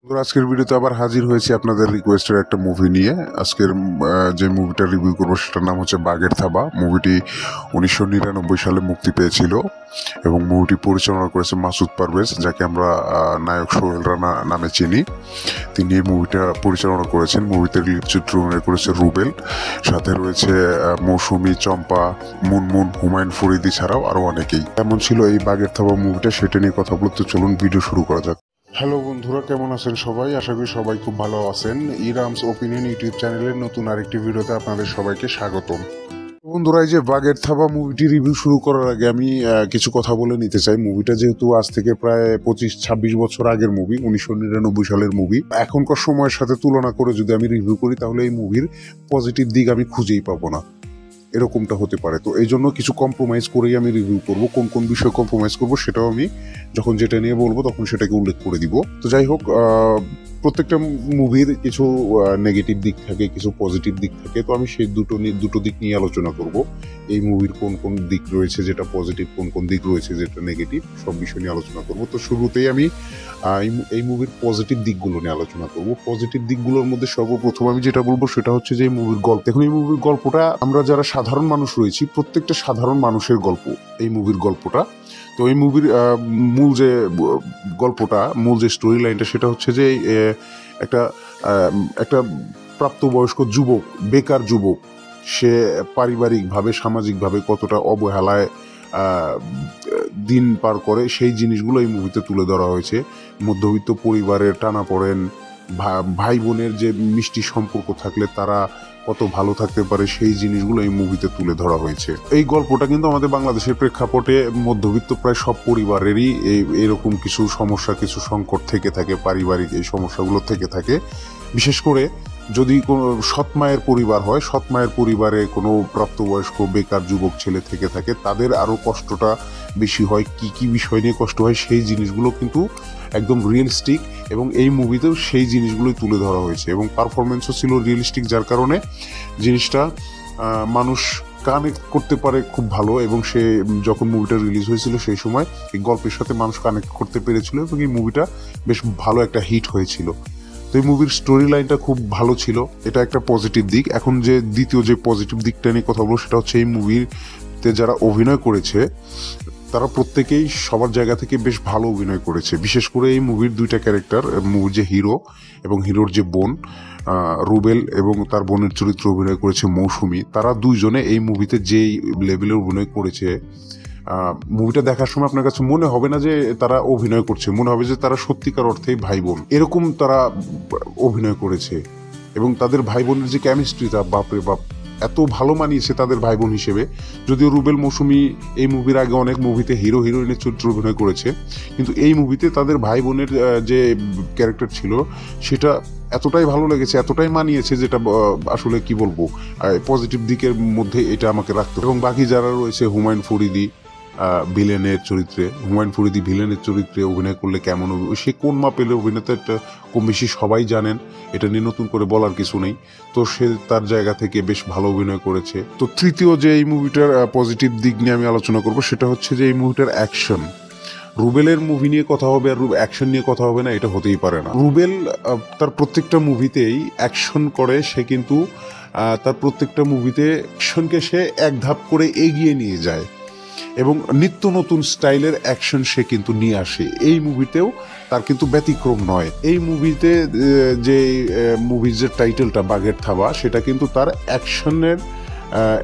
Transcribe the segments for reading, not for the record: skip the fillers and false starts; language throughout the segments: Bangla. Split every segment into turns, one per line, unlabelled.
বন্ধুরা, আজকের ভিডিওতে আবার হাজির হয়েছি আপনাদের রিকোয়েস্টের একটা মুভি নিয়ে। আজকের যে মুভিটা রিভিউ করবো সেটার নাম হচ্ছে বাঘের থাবা। মুভিটি 1999 সালে মুক্তি পেয়েছিল এবং মুভিটি পরিচালনা করেছে মাসুদ পারভেজ, যাকে আমরা নায়ক সোহেল রানা নামে চিনি। তিনি এই মুভিটা পরিচালনা করেছেন। মুভিতে লিড চিত্র অভিনয় করেছে রুবেল, সাথে রয়েছে মৌসুমী, চম্পা, মুনমুন, হুমায়ুন ফরিদি ছাড়াও আরও অনেকেই। কেমন ছিল এই বাঘের থাবা মুভিটা সেটা নিয়ে কথা বলতে চলুন ভিডিও শুরু করা যাক। হ্যালো বন্ধুরা, কেমন আছেন সবাই? আশা করি সবাই খুব ভালো আছেন। ইরামস ওপিনিয়ন ইউটিউব চ্যানেলের নতুন আরেকটি ভিডিওতে আপনাদের সবাইকে স্বাগতম। বন্ধুরা, এই যে বাঘের থাবা মুভিটি রিভিউ শুরু করার আগে আমি কিছু কথা বলে নিতে চাই। মুভিটা যেহেতু আজ থেকে প্রায় 25-26 বছর আগের মুভি, 1999 সালের মুভি, এখনকার সময়ের সাথে তুলনা করে যদি আমি রিভিউ করি তাহলে এই মুভির পজিটিভ দিক আমি খুঁজেই পাবো না, এরকমটা হতে পারে। তো এই জন্য কিছু কম্প্রোমাইজ করেই আমি রিভিউ করব। কোন কোন বিষয়ে কম্প্রোমাইজ করব সেটাও আমি যখন যেটা নিয়ে বলবো তখন সেটাকে উল্লেখ করে দিব। তো যাই হোক, প্রত্যেকটা মুভির কিছু নেগেটিভ দিক থাকে, কিছু পজিটিভ দিক থাকে। তো আমি সেই দুটো দিক নিয়ে আলোচনা করব। এই মুভির কোন কোন দিক রয়েছে যেটা পজিটিভ, কোন কোন দিক রয়েছে যেটা নেগেটিভ, সব বিষয় নিয়ে আলোচনা করব। তো শুরুতেই আমি এই মুভির পজিটিভ দিকগুলো নিয়ে আলোচনা করব। পজিটিভ দিকগুলোর মধ্যে সর্বপ্রথম আমি যেটা বলবো সেটা হচ্ছে যে এই মুভির গল্প। দেখুন, এই মুভির গল্পটা আমরা যারা সাধারণ মানুষ রয়েছি প্রত্যেকটা সাধারণ মানুষের গল্প এই মুভির গল্পটা। তো এই মুভির মূল যে গল্পটা, মূল যে স্টোরি লাইনটা সেটা হচ্ছে যে একটা একটা প্রাপ্তবয়স্ক যুবক, বেকার যুবক, সে পারিবারিকভাবে সামাজিকভাবে কতটা অবহেলায় দিন পার করে সেই জিনিসগুলো এই মুভিতে তুলে ধরা হয়েছে। মধ্যবিত্ত পরিবারের টানাপোড়েন, ভাই বোনের যে মিষ্টি সম্পর্ক থাকলে তারা কত ভালো থাকতে পারে সেই জিনিসগুলো এই মুভিতে তুলে ধরা হয়েছে। এই গল্পটা কিন্তু আমাদের বাংলাদেশের প্রেক্ষাপটে মধ্যবিত্ত প্রায় সব পরিবারেরই এরকম কিছু সমস্যা, কিছু সংকট থেকে থাকে, পারিবারিক এই সমস্যাগুলো থেকে থাকে। বিশেষ করে যদি কোনো সৎ মায়ের পরিবার হয়, সৎ মায়ের পরিবারে কোনো প্রাপ্তবয়স্ক বেকার যুবক ছেলে থেকে থাকে, তাদের আরও কষ্টটা বেশি হয়। কি কি বিষয় নিয়ে কষ্ট হয় সেই জিনিসগুলো কিন্তু একদম রিয়েলিস্টিক, এবং এই মুভিতেও সেই জিনিসগুলোই তুলে ধরা হয়েছে এবং পারফরমেন্সও ছিল রিয়েলিস্টিক, যার কারণে জিনিসটা মানুষ কানেক্ট করতে পারে খুব ভালো। এবং সে যখন মুভিটা রিলিজ হয়েছিল সেই সময় এই গল্পের সাথে মানুষ কানেক্ট করতে পেরেছিল এবং এই মুভিটা বেশ ভালো একটা হিট হয়েছিল। তো এই মুভির স্টোরি লাইনটা খুব ভালো ছিল, এটা একটা পজিটিভ দিক। এখন যে দ্বিতীয় যে পজিটিভ দিকটা নিয়ে কথা বলবো সেটা হচ্ছে এই মুভিতে যারা অভিনয় করেছে তারা প্রত্যেকেই সবার জায়গা থেকে বেশ ভালো অভিনয় করেছে। বিশেষ করে এই মুভির দুইটা ক্যারেক্টার, মুভির যে হিরো এবং হিরোর যে বোন রুবেল এবং তার বোনের চরিত্রে অভিনয় করেছে মৌসুমী, তারা দুইজনে এই মুভিতে যেই লেভেলের অভিনয় করেছে, মুভিটা দেখার সময় আপনার কাছে মনে হবে না যে তারা অভিনয় করছে, মনে হবে যে তারা সত্যিকার অর্থেই ভাই বোন, এরকম তারা অভিনয় করেছে। এবং তাদের ভাই বোনের যে কেমিস্ট্রিটা, বাপরে বাপ, এত ভালো মানিয়েছে তাদের ভাই বোন হিসেবে। যদিও রুবেল মৌসুমী এই মুভির আগে অনেক মুভিতে হিরো হিরোইনের চরিত্রে অভিনয় করেছে, কিন্তু এই মুভিতে তাদের ভাই বোনের যে ক্যারেক্টার ছিল সেটা এতটাই ভালো লেগেছে, এতটাই মানিয়েছে, যেটা আসলে কি বলবো, পজিটিভ দিকের মধ্যে এটা আমাকে রাখতো। এবং বাকি যারা রয়েছে, হুমায়ুন ফরিদি ভিলেনের চরিত্রে, হুমায়ুন ফরিদি ভিলেনের চরিত্রে অভিনয় করলে কেমন হবে, সে কোন মাপের অভিনেতা একটা কম বেশি সবাই জানেন, এটা নিয়ে নতুন করে বলার কিছু নেই। তো সে তার জায়গা থেকে বেশ ভালো অভিনয় করেছে। তো তৃতীয় যে এই মুভিটার পজিটিভ দিক নিয়ে আমি আলোচনা করব সেটা হচ্ছে যে এই মুভিটার অ্যাকশন। রুবেলের মুভি নিয়ে কথা হবে আর অ্যাকশন নিয়ে কথা হবে না, এটা হতেই পারে না। রুবেল তার প্রত্যেকটা মুভিতেই অ্যাকশন করে, সে কিন্তু তার প্রত্যেকটা মুভিতে অ্যাকশনকে সে এক ধাপ করে এগিয়ে নিয়ে যায় এবং নিত্য নতুন স্টাইলের অ্যাকশন সে কিন্তু নিয়ে আসে। এই মুভিতেও তার কিন্তু ব্যতিক্রম নয়। এই মুভিতে যে মুভির যে টাইটেলটা বাঘের থাবা, সেটা কিন্তু তার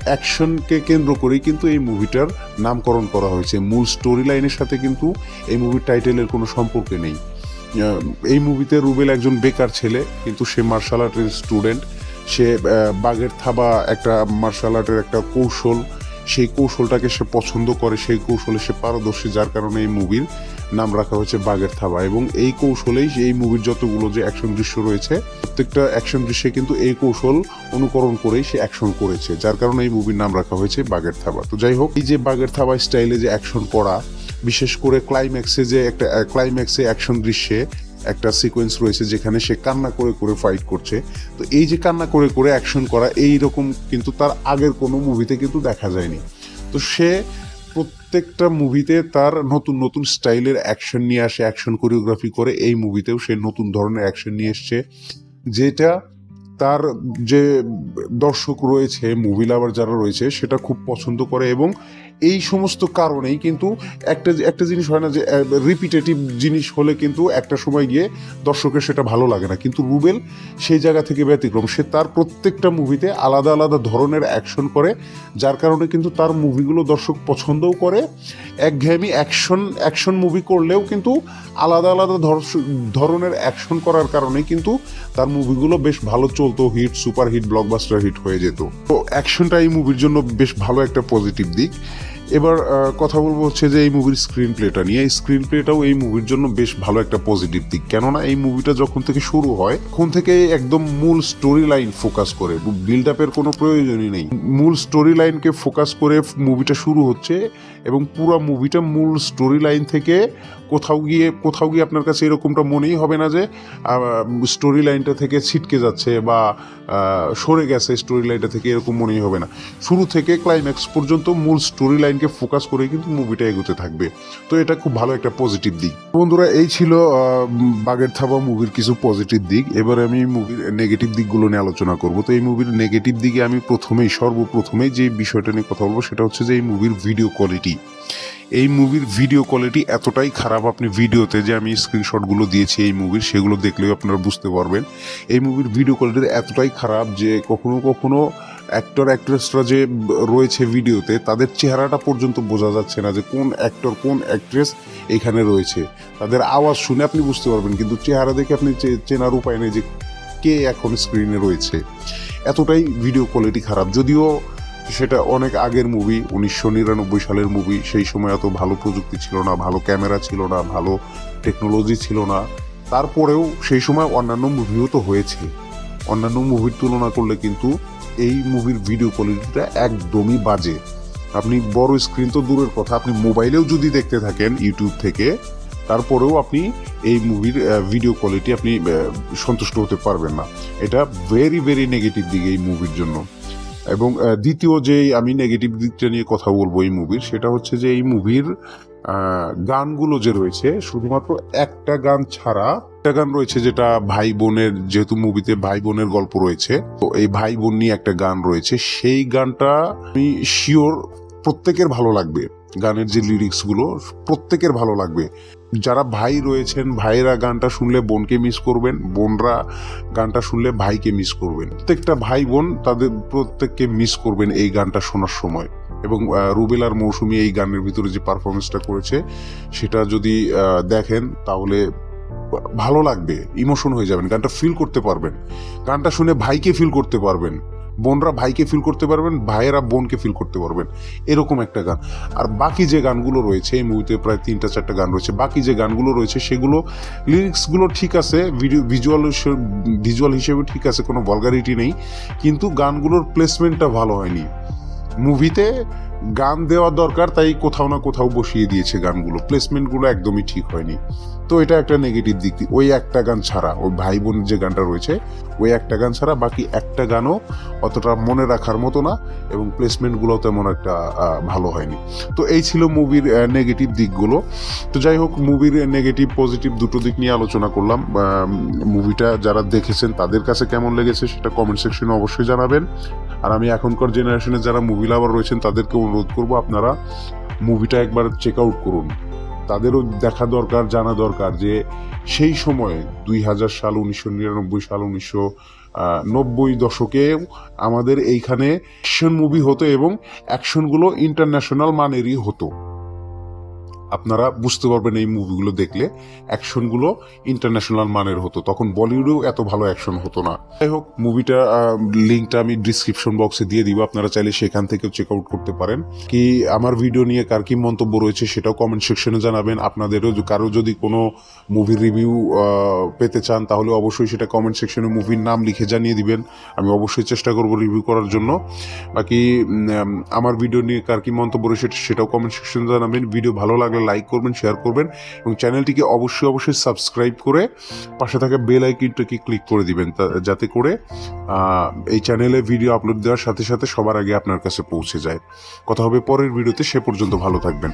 অ্যাকশনকে কেন্দ্র করেই কিন্তু এই মুভিটার নামকরণ করা হয়েছে। মূল স্টোরি লাইনের সাথে কিন্তু এই মুভির টাইটেলের কোনো সম্পর্ক নেই। এই মুভিতে রুবেল একজন বেকার ছেলে, কিন্তু সে মার্শাল আর্টের স্টুডেন্ট। সে বাঘের থাবা একটা মার্শাল আর্টের একটা কৌশল, সেই কৌশলটাকে সে পছন্দ করে, সেই কৌশলে সে পারদর্শী, যার কারণে এই মুভির নাম রাখা হয়েছে বাঘের থাবা। এবং এই কৌশলেই এই মুভির যতগুলো যে অ্যাকশন দৃশ্য রয়েছে প্রত্যেকটা অ্যাকশন দৃশ্যে কিন্তু এই কৌশল অনুকরণ করেই সে অ্যাকশন করেছে, যার কারণে এই মুভির নাম রাখা হয়েছে বাঘের থাবা। তো যাই হোক, এই যে বাঘের থাবা স্টাইলে যে অ্যাকশন করা, বিশেষ করে ক্লাইম্যাক্সে অ্যাকশন দৃশ্যে একটা সিকোয়েন্স রয়েছে যেখানে সে কান্না করে করে ফাইট করছে। তো এই যে কান্না করে করে অ্যাকশন করা, এই রকম কিন্তু তার আগের কোনো মুভিতে কিন্তু দেখা যায়নি। তো সে প্রত্যেকটা মুভিতে তার নতুন নতুন স্টাইলের অ্যাকশন নিয়ে আসে, অ্যাকশন কোরিওগ্রাফি করে। এই মুভিতেও সে নতুন ধরনের অ্যাকশন নিয়ে এসছে, যেটা তার যে দর্শক রয়েছে, মুভি লাভার যারা রয়েছে, সেটা খুব পছন্দ করে। এবং এই সমস্ত কারণেই কিন্তু একটা জিনিস হয় না যে রিপিটেটিভ জিনিস হলে কিন্তু একটা সময় গিয়ে দর্শকের সেটা ভালো লাগে না, কিন্তু রুবেল সেই জায়গা থেকে ব্যতিক্রম। সে তার প্রত্যেকটা মুভিতে আলাদা আলাদা ধরনের অ্যাকশন করে, যার কারণে কিন্তু তার মুভিগুলো দর্শক পছন্দও করে। একঘেয়েমি অ্যাকশন মুভি করলেও কিন্তু আলাদা আলাদা ধরনের অ্যাকশন করার কারণে কিন্তু তার মুভিগুলো বেশ ভালো চলতো, hit, super hit, blockbuster hit হয়ে যেত। তো অ্যাকশনটা এই মুভির জন্য বেশ ভালো একটা পজিটিভ দিক। এবার কথা বলবো হচ্ছে যে এই মুভির স্ক্রিন প্লেটা নিয়ে। এই স্ক্রিন প্লেটাও এই মুভির জন্য বেশ ভালো একটা পজিটিভ দিক, কেননা এই মুভিটা যখন থেকে শুরু হয় তখন থেকে একদম মূল স্টোরি লাইন ফোকাস করে, বিল্ড আপের কোনো প্রয়োজনই নেই, মূল স্টোরি লাইনকে ফোকাস করে মুভিটা শুরু হচ্ছে। এবং পুরো মুভিটা মূল স্টোরি লাইন থেকে কোথাও গিয়ে আপনার কাছে এরকমটা মনেই হবে না যে স্টোরি লাইনটা থেকে ছিটকে যাচ্ছে বা সরে গেছে স্টোরি লাইনটা থেকে, এরকম মনেই হবে না। শুরু থেকে ক্লাইম্যাক্স পর্যন্ত মূল স্টোরি লাইনকে ফোকাস করে কিন্তু মুভিটা এগোতে থাকবে। তো এটা খুব ভালো একটা পজিটিভ দিক। বন্ধুরা, এই ছিল বাগের থাবা মুভির কিছু পজিটিভ দিক। এবার আমি মুভির নেগেটিভ দিকগুলো নিয়ে আলোচনা করব। তো এই মুভির নেগেটিভ দিকে আমি সর্বপ্রথমেই যে বিষয়টা নিয়ে কথা বলবো সেটা হচ্ছে যে এই মুভির ভিডিও কোয়ালিটি। এই মুভির ভিডিও কোয়ালিটি এতটাই খারাপ, আপনি ভিডিওতে যে আমি স্ক্রিনশটগুলো দিয়েছি এই মুভির, সেগুলো দেখলেও আপনারা বুঝতে পারবেন। এই মুভির ভিডিও কোয়ালিটি এতটাই খারাপ যে কখনো কখনো অ্যাক্টর অ্যাক্ট্রেসরা যে রয়েছে ভিডিওতে, তাদের চেহারাটা পর্যন্ত বোঝা যাচ্ছে না যে কোন অ্যাক্টর কোন অ্যাক্ট্রেস এখানে রয়েছে। তাদের আওয়াজ শুনে আপনি বুঝতে পারবেন, কিন্তু চেহারা দেখে আপনি চেনার উপায় নেই যে কে এখন স্ক্রিনে রয়েছে। এতটাই ভিডিও কোয়ালিটি খারাপ। যদিও সেটা অনেক আগের মুভি, 1999 সালের মুভি, সেই সময় এত ভালো প্রযুক্তি ছিল না, ভালো ক্যামেরা ছিল না, ভালো টেকনোলজি ছিল না। তারপরেও সেই সময় অন্যান্য মুভিও তো হয়েছে। অন্যান্য মুভির তুলনা করলে কিন্তু এই মুভির ভিডিও কোয়ালিটিটা একদমই বাজে। আপনি বড় স্ক্রিন তো দূরের কথা, আপনি মোবাইলেও যদি দেখতে থাকেন ইউটিউব থেকে, তারপরেও আপনি এই মুভির ভিডিও কোয়ালিটি আপনি সন্তুষ্ট হতে পারবেন না। এটা ভেরি ভেরি নেগেটিভ দিক এই মুভির জন্য। এবং দ্বিতীয় যে আমি নেগেটিভ দিকটা নিয়ে কথা বলবো এই মুভির, সেটা হচ্ছে যে এই মুভির গানগুলো যে রয়েছে, শুধুমাত্র একটা গান ছাড়া একটা গান রয়েছে যেটা ভাই বোনের, যেহেতু মুভিতে ভাই বোনের গল্প রয়েছে, তো এই ভাই বোন নিয়ে একটা গান রয়েছে। সেই গানটা আমি শিওর প্রত্যেকের ভালো লাগবে। গানের যে লিরিক্সগুলো প্রত্যেকের ভালো লাগবে। যারা ভাই রয়েছেন, ভাইরা গানটা শুনলে বোনকে মিস করবেন, বোনরা গানটা শুনলে ভাইকে মিস করবেন। প্রত্যেকটা ভাই বোন তাদের প্রত্যেককে মিস করবেন এই গানটা শোনার সময়। এবং রুবেল আর মৌসুমী এই গানের ভিতরে যে পারফরমেন্সটা করেছে, সেটা যদি দেখেন তাহলে ভালো লাগবে, ইমোশন হয়ে যাবেন, গানটা ফিল করতে পারবেন। গানটা শুনে ভাইকে ফিল করতে পারবেন, বোনরা ভাইকে ফিল করতে পারবেন, ভাইয়েরা বোনকে ফিল করতে পারবেন, এরকম একটা গান। আর বাকি যে গানগুলো রয়েছে এই মুভিতে, প্রায় 3-4টা গান রয়েছে, বাকি যে গানগুলো রয়েছে সেগুলো লিরিক্সগুলো ঠিক আছে, ভিজুয়াল হিসেবে ঠিক আছে, কোনো ভলগারিটি নেই, কিন্তু গানগুলোর প্লেসমেন্টটা ভালো হয়নি। মুভিতে গান দেওয়া দরকার, তাই কোথাও না কোথাও বসিয়ে দিয়েছে গানগুলো, প্লেসমেন্টগুলো একদমই ঠিক হয়নি। তো এটা একটা নেগেটিভ দিক। ওই একটা গান ছাড়া, ওই ভাই বোন যে গানটা রয়েছে ওই একটা গান ছাড়া বাকি একটা গানও অতটা মনে রাখার মতো না, এবং প্লেসমেন্টগুলো তেমন একটা ভালো হয়নি। তো এই ছিল মুভির নেগেটিভ দিকগুলো। তো যাই হোক, মুভির নেগেটিভ পজিটিভ দুটো দিক নিয়ে আলোচনা করলাম। মুভিটা যারা দেখেছেন তাদের কাছে কেমন লেগেছে সেটা কমেন্ট সেকশনে অবশ্যই জানাবেন। আর আমি এখনকার জেনারেশনে যারা মুভি লাভার রয়েছেন তাদেরকে অনুরোধ করবো, আপনারা মুভিটা একবার চেক আউট করুন। তাদেরও দেখা দরকার, জানা দরকার যে সেই সময়ে 2000 সাল, 1999 সাল, 1990 দশকে আমাদের এইখানে অ্যাকশন মুভি হতো এবং অ্যাকশনগুলো ইন্টারন্যাশনাল মানেরই হতো। আপনারা বুঝতে পারবেন এই মুভিগুলো দেখলে, অ্যাকশনগুলো ইন্টারন্যাশনাল মানের হতো। তখন বলিউডেও এত ভালো অ্যাকশন হতো না। যাই হোক, মুভিটা লিঙ্কটা আমি ডিসক্রিপশন বক্সে দিয়ে দিব, আপনারা চাইলে সেখান থেকেও চেক আউট করতে পারেন। কি আমার ভিডিও নিয়ে কার কি মন্তব্য রয়েছে সেটাও কমেন্ট সেকশনে জানাবেন। আপনাদেরও কারো যদি কোনো মুভির রিভিউ পেতে চান তাহলে অবশ্যই সেটা কমেন্ট সেকশনে মুভির নাম লিখে জানিয়ে দিবেন, আমি অবশ্যই চেষ্টা করব রিভিউ করার জন্য। বাকি আমার ভিডিও নিয়ে কার কি মন্তব্য রয়েছে সেটাও কমেন্ট সেকশনে জানাবেন। ভিডিও ভালো লাগলে লাইক করবেন, শেয়ার করবেন এবং চ্যানেলটিকে অবশ্যই সাবস্ক্রাইব করে পাশে থাকা বেল আইকনটাকে ক্লিক করে দিবেন, যাতে করে এই চ্যানেলে ভিডিও আপলোড দেওয়ার সাথে সাথে সবার আগে আপনার কাছে পৌঁছে যায়। কথা হবে পরের ভিডিওতে, সে পর্যন্ত ভালো থাকবেন।